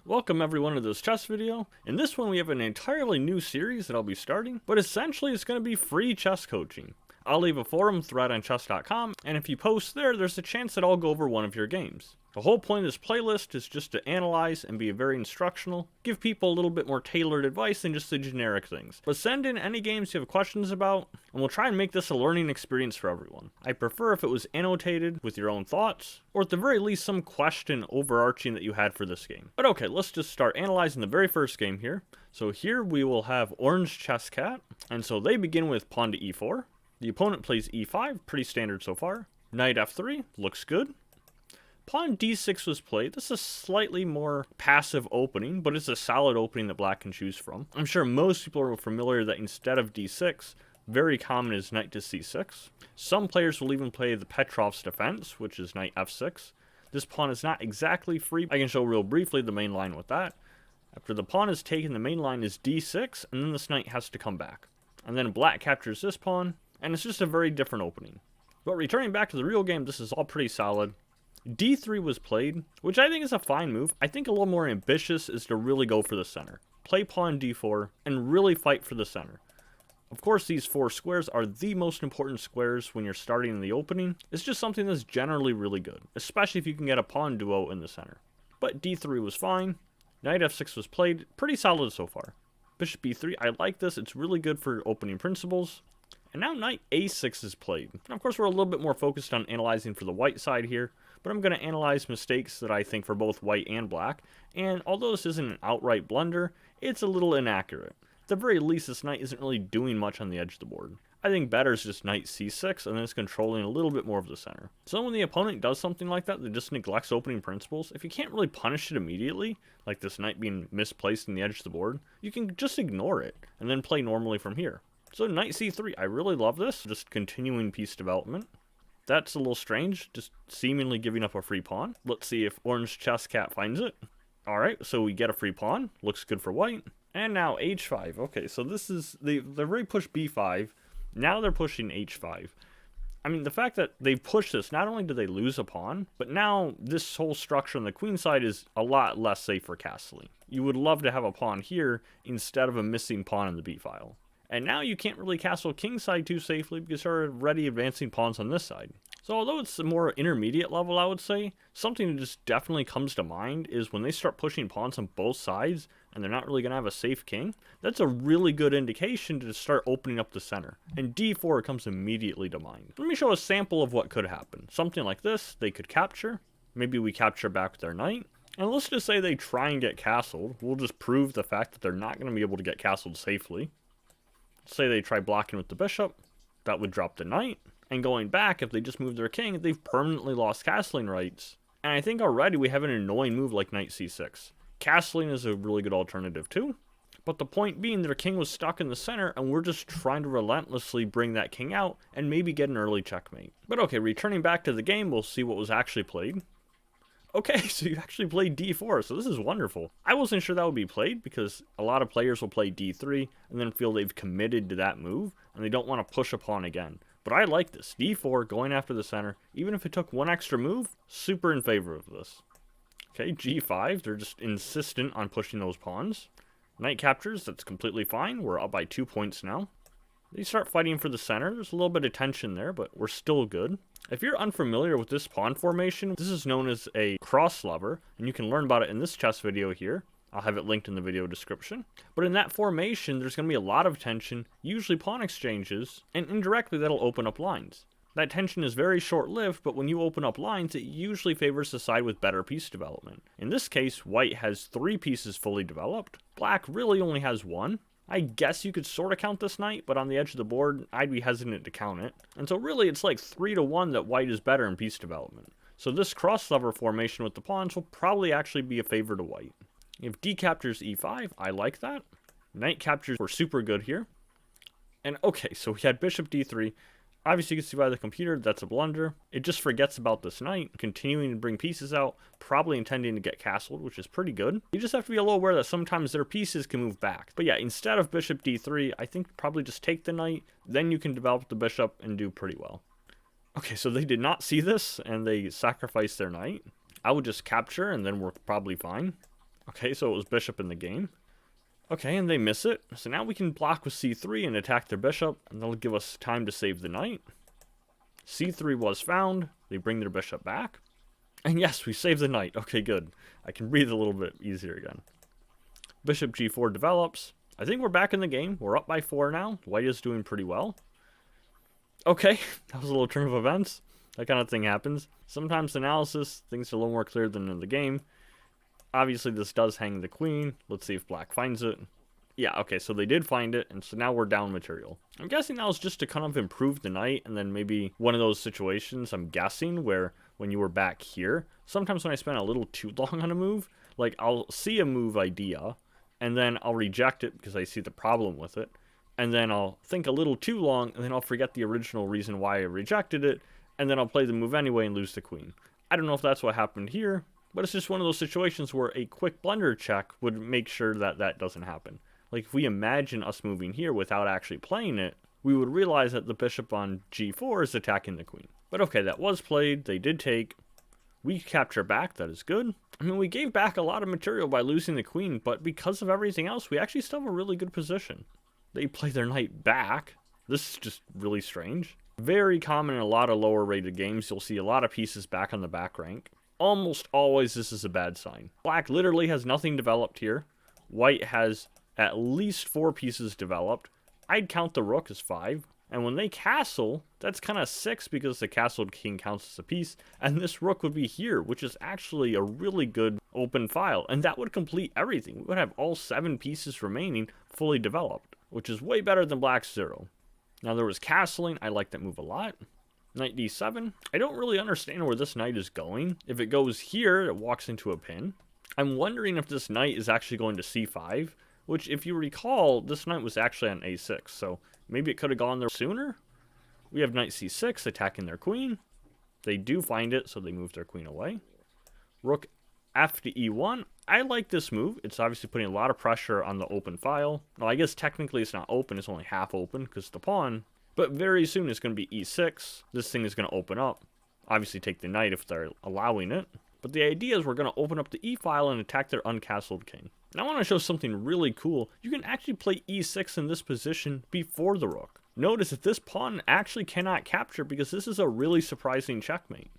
Welcome everyone to this chess video. In this one we have an entirely new series that I'll be starting, but essentially it's going to be free chess coaching. I'll leave a forum thread on chess.com, and if you post there, there's a chance that I'll go over one of your games. The whole point of this playlist is just to analyze and be very instructional, give people a little bit more tailored advice than just the generic things. But send in any games you have questions about, and we'll try and make this a learning experience for everyone. I prefer if it was annotated with your own thoughts, or at the very least some question overarching that you had for this game. But okay, let's just start analyzing the very first game here. So here we will have Orange Chess Cat, and so they begin with pawn to e4. The opponent plays e5, pretty standard so far. Knight f3, looks good. Pawn d6 was played. This is a slightly more passive opening, but it's a solid opening that black can choose from. I'm sure most people are familiar that instead of d6, very common is knight to c6. Some players will even play the Petrov's defense, which is knight f6. This pawn is not exactly free. I can show real briefly the main line with that. After the pawn is taken, the main line is d6, and then this knight has to come back. And then black captures this pawn, and it's just a very different opening. But returning back to the real game, this is all pretty solid. d3 was played, which I think is a fine move. I think a little more ambitious is to really go for the center. Play pawn d4 and really fight for the center. Of course, these four squares are the most important squares when you're starting in the opening. It's just something that's generally really good, especially if you can get a pawn duo in the center. But d3 was fine. Knight f6 was played, pretty solid so far. Bishop b3, I like this. It's really good for opening principles. And now knight a6 is played. And of course, we're a little bit more focused on analyzing for the white side here, but I'm going to analyze mistakes that I think for both white and black. And although this isn't an outright blunder, it's a little inaccurate. At the very least, this knight isn't really doing much on the edge of the board. I think better is just knight c6, and then it's controlling a little bit more of the center. So when the opponent does something like that just neglects opening principles, if you can't really punish it immediately, like this knight being misplaced in the edge of the board, you can just ignore it, and then play normally from here. So knight c3, I really love this, just continuing piece development. That's a little strange, just seemingly giving up a free pawn. Let's see if Orange Chess Cat finds it. Alright, so we get a free pawn, looks good for white. And now h5, okay, so this is, they've already pushed b5, now they're pushing h5. I mean, the fact that they've pushed this, not only do they lose a pawn, but now this whole structure on the queen side is a lot less safe for castling. You would love to have a pawn here instead of a missing pawn in the b file. And now you can't really castle kingside too safely because there are already advancing pawns on this side. So although it's a more intermediate level, I would say, something that just definitely comes to mind is when they start pushing pawns on both sides and they're not really going to have a safe king, that's a really good indication to start opening up the center. And d4 comes immediately to mind. Let me show a sample of what could happen. Something like this, they could capture. Maybe we capture back with their knight. And let's just say they try and get castled. We'll just prove the fact that they're not going to be able to get castled safely. Say they try blocking with the bishop, that would drop the knight, and going back, if they just move their king, they've permanently lost castling rights. And I think already we have an annoying move like knight c6. Castling is a really good alternative too, but the point being their king was stuck in the center, and we're just trying to relentlessly bring that king out and maybe get an early checkmate. But okay, returning back to the game, we'll see what was actually played. Okay, so you actually played d4, so this is wonderful. I wasn't sure that would be played because a lot of players will play d3 and then feel they've committed to that move and they don't want to push a pawn again. But I like this. d4, going after the center, even if it took one extra move, super in favor of this. Okay, g5, they're just insistent on pushing those pawns. Knight captures, that's completely fine. We're up by 2 points now. They start fighting for the center. There's a little bit of tension there, but we're still good. If you're unfamiliar with this pawn formation, this is known as a cross lever, and you can learn about it in this chess video here. I'll have it linked in the video description. But in that formation, there's going to be a lot of tension, usually pawn exchanges, and indirectly that'll open up lines. That tension is very short-lived, but when you open up lines, it usually favors the side with better piece development. In this case, white has 3 pieces fully developed. Black really only has 1. I guess you could sort of count this knight, but on the edge of the board, I'd be hesitant to count it. And so really, it's like 3-1 that white is better in piece development. So this cross-lever formation with the pawns will probably actually be a favor to white. If d captures e5, I like that. Knight captures were super good here. And okay, so we had bishop d3. Obviously, you can see by the computer, that's a blunder. It just forgets about this knight, continuing to bring pieces out, probably intending to get castled, which is pretty good. You just have to be a little aware that sometimes their pieces can move back. But yeah, instead of bishop d3, I think probably just take the knight, then you can develop the bishop and do pretty well. Okay, so they did not see this, and they sacrificed their knight. I would just capture, and then we're probably fine. Okay, so it was bishop in the game. Okay, and they miss it. So now we can block with c3 and attack their bishop, and that'll give us time to save the knight. c3 was found. They bring their bishop back. And yes, we saved the knight. Okay, good. I can breathe a little bit easier again. Bishop g4 develops. I think we're back in the game. We're up by 4 now. White is doing pretty well. Okay, that was a little turn of events. That kind of thing happens. Sometimes analysis, things are a little more clear than in the game. Obviously, this does hang the queen. Let's see if black finds it. Yeah, okay, so they did find it, and so now we're down material. I'm guessing that was just to kind of improve the knight, and then maybe one of those situations, I'm guessing, where when you were back here, sometimes when I spend a little too long on a move, like I'll see a move idea, and then I'll reject it because I see the problem with it, and then I'll think a little too long, and then I'll forget the original reason why I rejected it, and then I'll play the move anyway and lose the queen. I don't know if that's what happened here, but it's just one of those situations where a quick blunder check would make sure that that doesn't happen. Like, if we imagine us moving here without actually playing it, we would realize that the bishop on g4 is attacking the queen. But okay, that was played. They did take. We capture back. That is good. I mean, we gave back a lot of material by losing the queen, but because of everything else, we actually still have a really good position. They play their knight back. This is just really strange. Very common in a lot of lower rated games. You'll see a lot of pieces back on the back rank. Almost always this is a bad sign. Black literally has nothing developed here. White has at least 4 pieces developed. I'd count the rook as 5. And when they castle, that's kind of 6 because the castled king counts as a piece. And this rook would be here, which is actually a really good open file. And that would complete everything. We would have all 7 pieces remaining fully developed, which is way better than black's 0. Now there was castling. I like that move a lot. Knight d7. I don't really understand where this knight is going. If it goes here, it walks into a pin. I'm wondering if this knight is actually going to c5, which, if you recall, this knight was actually on a6, so maybe it could have gone there sooner. We have knight c6 attacking their queen. They do find it, so they move their queen away. Rook f to e1. I like this move. It's obviously putting a lot of pressure on the open file. Well, I guess technically it's not open. It's only half open because the pawn. But very soon it's going to be e6. This thing is going to open up. Obviously take the knight if they're allowing it. But the idea is we're going to open up the e-file and attack their uncastled king. And I want to show something really cool. You can actually play e6 in this position before the rook. Notice that this pawn actually cannot capture because this is a really surprising checkmate.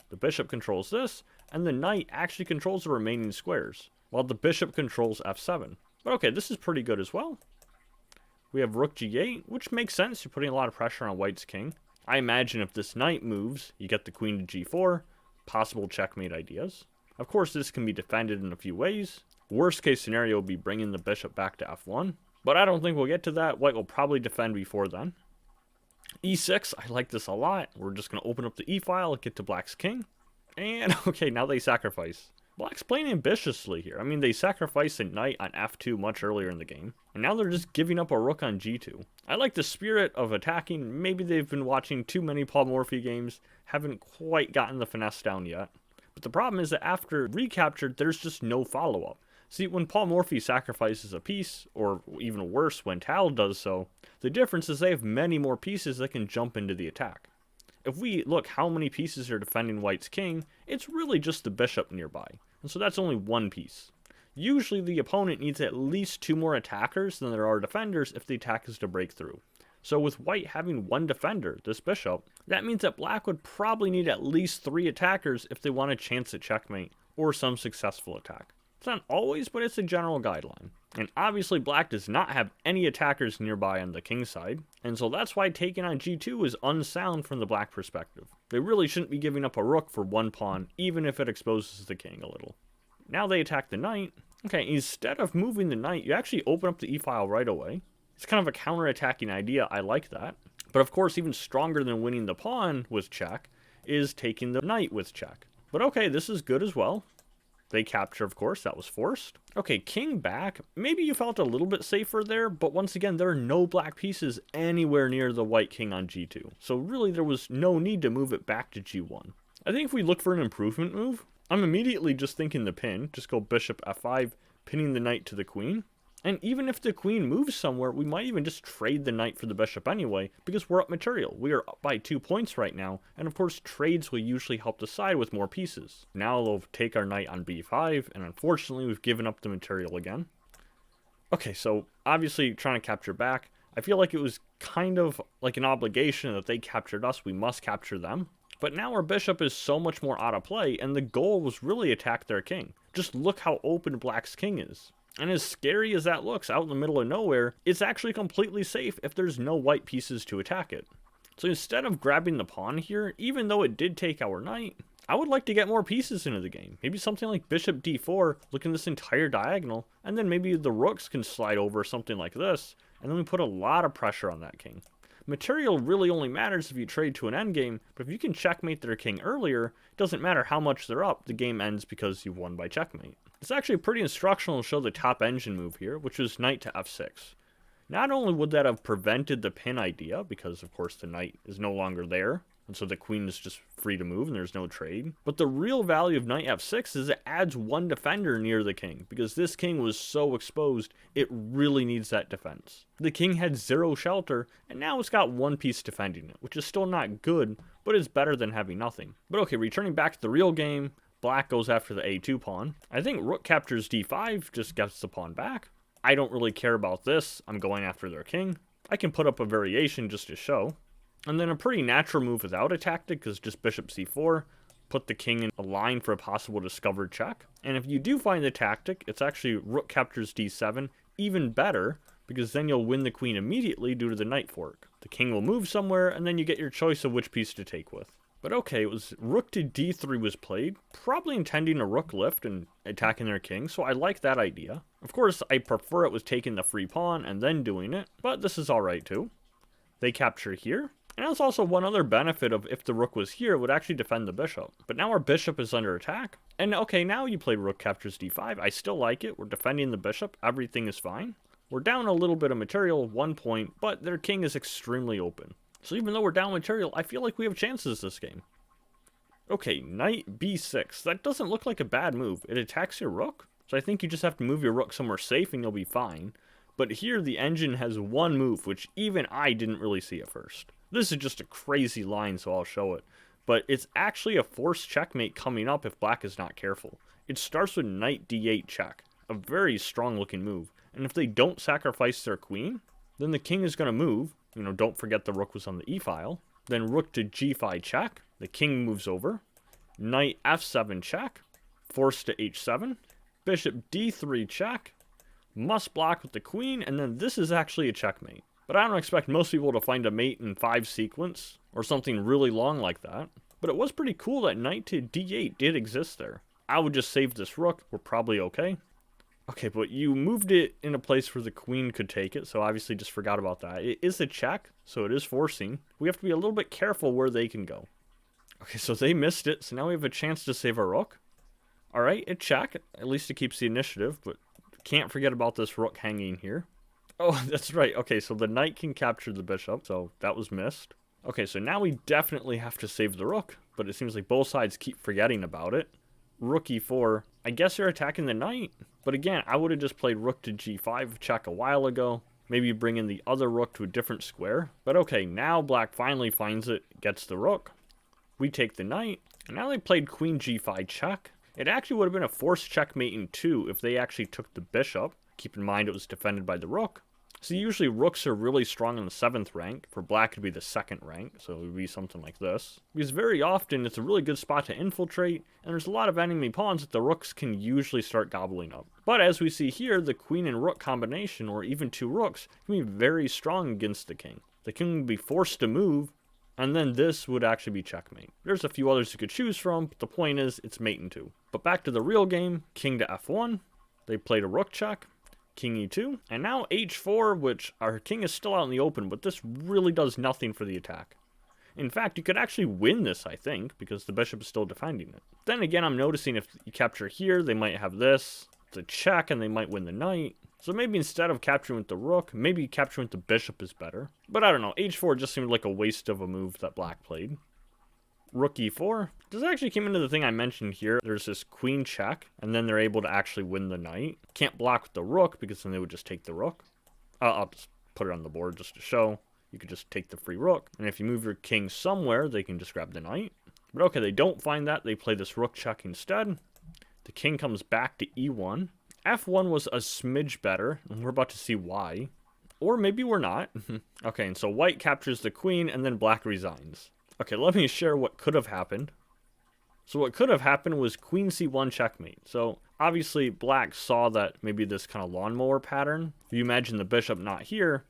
The bishop controls this, and the knight actually controls the remaining squares, while the bishop controls f7. But okay, this is pretty good as well. We have rook g8, which makes sense. You're putting a lot of pressure on white's king. I imagine if this knight moves, you get the queen to g4, possible checkmate ideas. Of course, this can be defended in a few ways. Worst case scenario would be bringing the bishop back to f1, but I don't think we'll get to that. White will probably defend before then. e6, I like this a lot. We're just going to open up the e-file, get to black's king. And, okay, now they sacrifice. Black's playing ambitiously here. I mean, they sacrificed a knight on f2 much earlier in the game, and now they're just giving up a rook on g2. I like the spirit of attacking. Maybe they've been watching too many Paul Morphy games, haven't quite gotten the finesse down yet. But the problem is that after recaptured, there's just no follow-up. See, when Paul Morphy sacrifices a piece, or even worse, when Tal does so, the difference is they have many more pieces that can jump into the attack. If we look how many pieces are defending white's king, it's really just the bishop nearby. And so that's only 1 piece. Usually the opponent needs at least 2 more attackers than there are defenders if the attack is to break through. So with white having 1 defender, this bishop, that means that black would probably need at least 3 attackers if they want a chance at checkmate, or some successful attack. It's not always, but it's a general guideline. And obviously black does not have any attackers nearby on the king side, and so that's why taking on g2 is unsound from the black perspective. They really shouldn't be giving up a rook for 1 pawn, even if it exposes the king a little. Now they attack the knight. Okay, instead of moving the knight, you actually open up the e-file right away. It's kind of a counter-attacking idea. I like that. But of course, even stronger than winning the pawn with check is taking the knight with check. But okay, this is good as well. They capture, of course. That was forced. Okay, king back. Maybe you felt a little bit safer there, but once again, there are no black pieces anywhere near the white king on g2. So really, there was no need to move it back to g1. I think if we look for an improvement move, I'm immediately just thinking the pin. Just go bishop f5, pinning the knight to the queen. And even if the queen moves somewhere, we might even just trade the knight for the bishop anyway, because we're up material. We are up by 2 points right now, and of course trades will usually help the side with more pieces. Now they'll take our knight on b5, and unfortunately we've given up the material again. Okay, so obviously trying to capture back, I feel like it was kind of like an obligation that they captured us, we must capture them. But now our bishop is so much more out of play, and the goal was really attack their king. Just look how open black's king is. And as scary as that looks out in the middle of nowhere, it's actually completely safe if there's no white pieces to attack it. So instead of grabbing the pawn here, even though it did take our knight, I would like to get more pieces into the game. Maybe something like bishop d4, looking this entire diagonal, and then maybe the rooks can slide over something like this, and then we put a lot of pressure on that king. Material really only matters if you trade to an endgame, but if you can checkmate their king earlier, it doesn't matter how much they're up, the game ends because you've won by checkmate. It's actually pretty instructional to show the top engine move here, which is knight to f6. Not only would that have prevented the pin idea, because of course the knight is no longer there, and so the queen is just free to move and there's no trade, but the real value of knight f6 is it adds one defender near the king, because this king was so exposed, it really needs that defense. The king had 0 shelter, and now it's got 1 piece defending it, which is still not good, but it's better than having nothing. But okay, returning back to the real game, black goes after the a2 pawn. I think rook captures d5, just gets the pawn back. I don't really care about this, I'm going after their king. I can put up a variation just to show. And then a pretty natural move without a tactic is just bishop c4, put the king in a line for a possible discovered check. And if you do find the tactic, it's actually rook captures d7, even better, because then you'll win the queen immediately due to the knight fork. The king will move somewhere, and then you get your choice of which piece to take with. But okay, it was rook to d3 was played, probably intending a rook lift and attacking their king, so I like that idea. Of course, I prefer it was taking the free pawn and then doing it, but this is alright too. They capture here, and there's also one other benefit of if the rook was here, it would actually defend the bishop. But now our bishop is under attack, and okay, now you play rook captures d5, I still like it, we're defending the bishop, everything is fine. We're down a little bit of material, 1 point, but their king is extremely open. So even though we're down material, I feel like we have chances this game. Okay, knight b6. That doesn't look like a bad move. It attacks your rook, so I think you just have to move your rook somewhere safe and you'll be fine. But here the engine has 1 move, which even I didn't really see at first. This is just a crazy line, so I'll show it. But it's actually a forced checkmate coming up if black is not careful. It starts with knight d8 check, a very strong looking move. And if they don't sacrifice their queen, then the king is going to move. You know, don't forget the rook was on the e-file. Then rook to g5 check. The king moves over. Knight f7 check. Force to h7. Bishop d3 check. Must block with the queen. And then this is actually a checkmate. But I don't expect most people to find a mate in 5 sequence or something really long like that. But it was pretty cool that knight to d8 did exist there. I would just save this rook. We're probably okay. Okay, but you moved it in a place where the queen could take it, so obviously just forgot about that. It is a check, so it is forcing. We have to be a little bit careful where they can go. Okay, so they missed it, so now we have a chance to save our rook. Alright, a check. At least it keeps the initiative, but can't forget about this rook hanging here. Oh, that's right. Okay, so the knight can capture the bishop, so that was missed. Okay, so now we definitely have to save the rook, but it seems like both sides keep forgetting about it. Rook e4. I guess they're attacking the knight. But again, I would have just played rook to g5 check a while ago. Maybe bring in the other rook to a different square. But okay, now black finally finds it, gets the rook. We take the knight. And now they played queen g5 check. It actually would have been a forced checkmate in 2 if they actually took the bishop. Keep in mind it was defended by the rook. So usually rooks are really strong in the 7th rank. For black it would be the 2nd rank, so it would be something like this. Because very often it's a really good spot to infiltrate, and there's a lot of enemy pawns that the rooks can usually start gobbling up. But as we see here, the queen and rook combination, or even 2 rooks, can be very strong against the king. The king would be forced to move, and then this would actually be checkmate. There's a few others you could choose from, but the point is, it's mate in 2. But back to the real game, king to f1. They played a rook check. King e2, and now h4, which our king is still out in the open, but this really does nothing for the attack. In fact, you could actually win this, I think, because the bishop is still defending it. Then again, I'm noticing if you capture here, they might have this. It's a check, and they might win the knight. So maybe instead of capturing with the rook, maybe capturing with the bishop is better. But I don't know, h4 just seemed like a waste of a move that black played. rook e4. This actually came into the thing I mentioned here. There's this queen check, and then they're able to actually win the knight. Can't block with the rook because then they would just take the rook. I'll just put it on the board just to show. You could just take the free rook. And if you move your king somewhere, they can just grab the knight. But okay, they don't find that. They play this rook check instead. The king comes back to e1. f1 was a smidge better, and we're about to see why. Or maybe we're not. Okay, and so white captures the queen, and then black resigns. Okay, let me share what could have happened. So what could have happened was queen c1 checkmate. So obviously black saw that maybe this kind of lawnmower pattern. If you imagine the bishop not here,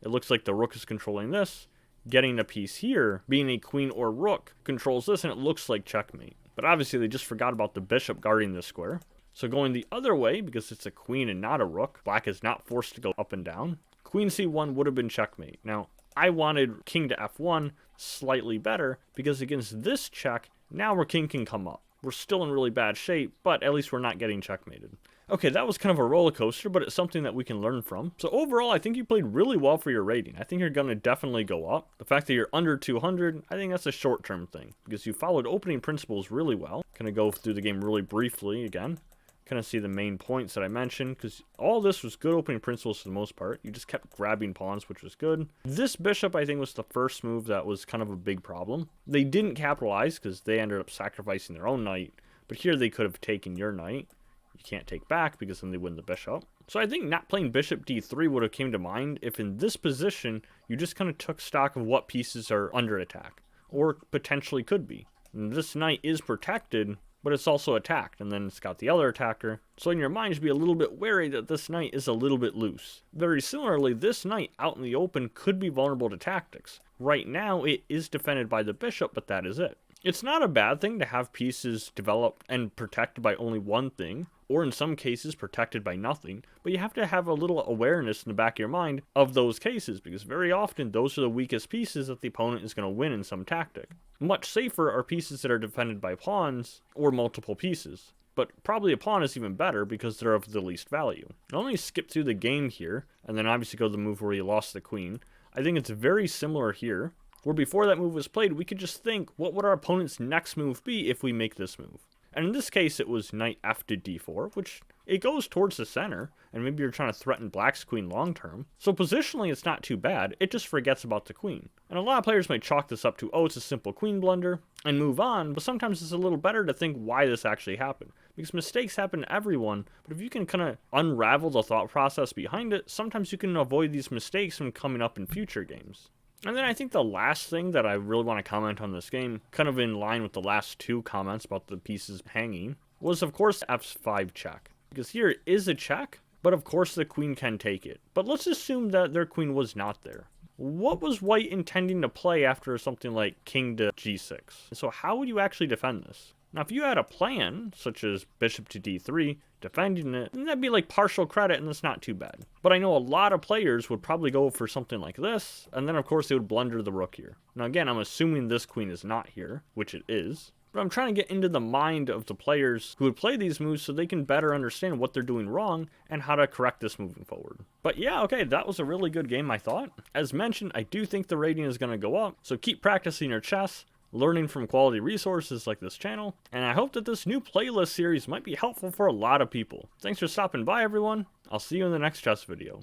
it looks like the rook is controlling this. Getting a piece here, being a queen or rook, controls this, and it looks like checkmate. But obviously they just forgot about the bishop guarding this square. So going the other way, because it's a queen and not a rook, black is not forced to go up and down. Queen c1 would have been checkmate. Now, I wanted king to f1 slightly better, because against this check, now our king can come up. We're still in really bad shape, but at least we're not getting checkmated. Okay, that was kind of a roller coaster, but it's something that we can learn from. So overall, I think you played really well for your rating. I think you're going to definitely go up. The fact that you're under 200, I think that's a short-term thing, because you followed opening principles really well. Kind of go through the game really briefly again. Kind of see the main points that I mentioned, because all this was good opening principles for the most part. You just kept grabbing pawns, which was good. This bishop, I think, was the first move that was kind of a big problem. They didn't capitalize, because they ended up sacrificing their own knight. But here they could have taken your knight. You can't take back, because then they win the bishop. So I think not playing bishop d3 would have came to mind if in this position, you just kind of took stock of what pieces are under attack, or potentially could be. And this knight is protected, but it's also attacked, and then it's got the other attacker. So in your mind, you should be a little bit wary that this knight is a little bit loose. Very similarly, this knight out in the open could be vulnerable to tactics. Right now, it is defended by the bishop, but that is it. It's not a bad thing to have pieces developed and protected by only one thing, or in some cases protected by nothing, but you have to have a little awareness in the back of your mind of those cases, because very often those are the weakest pieces that the opponent is going to win in some tactic. Much safer are pieces that are defended by pawns or multiple pieces, but probably a pawn is even better because they're of the least value. I'll only skip through the game here, and then obviously go to the move where you lost the queen. I think it's very similar here, where before that move was played, we could just think, what would our opponent's next move be if we make this move? And in this case, it was knight f to d4, which it goes towards the center, and maybe you're trying to threaten black's queen long term. So positionally, it's not too bad. It just forgets about the queen. And a lot of players might chalk this up to, oh, it's a simple queen blunder, and move on, but sometimes it's a little better to think why this actually happened. Because mistakes happen to everyone, but if you can kind of unravel the thought process behind it, sometimes you can avoid these mistakes from coming up in future games. And then I think the last thing that I really want to comment on this game, kind of in line with the last two comments about the pieces hanging, was of course f5 check. Because here it is a check, but of course the queen can take it. But let's assume that their queen was not there. What was white intending to play after something like king to g6? So how would you actually defend this? Now, if you had a plan, such as bishop to d3, defending it, then that'd be like partial credit, and that's not too bad. But I know a lot of players would probably go for something like this, and then of course they would blunder the rook here. Now again, I'm assuming this queen is not here, which it is. But I'm trying to get into the mind of the players who would play these moves so they can better understand what they're doing wrong and how to correct this moving forward. But yeah, okay, that was a really good game, I thought. As mentioned, I do think the rating is going to go up, so keep practicing your chess, learning from quality resources like this channel, and I hope that this new playlist series might be helpful for a lot of people. Thanks for stopping by, everyone. I'll see you in the next chess video.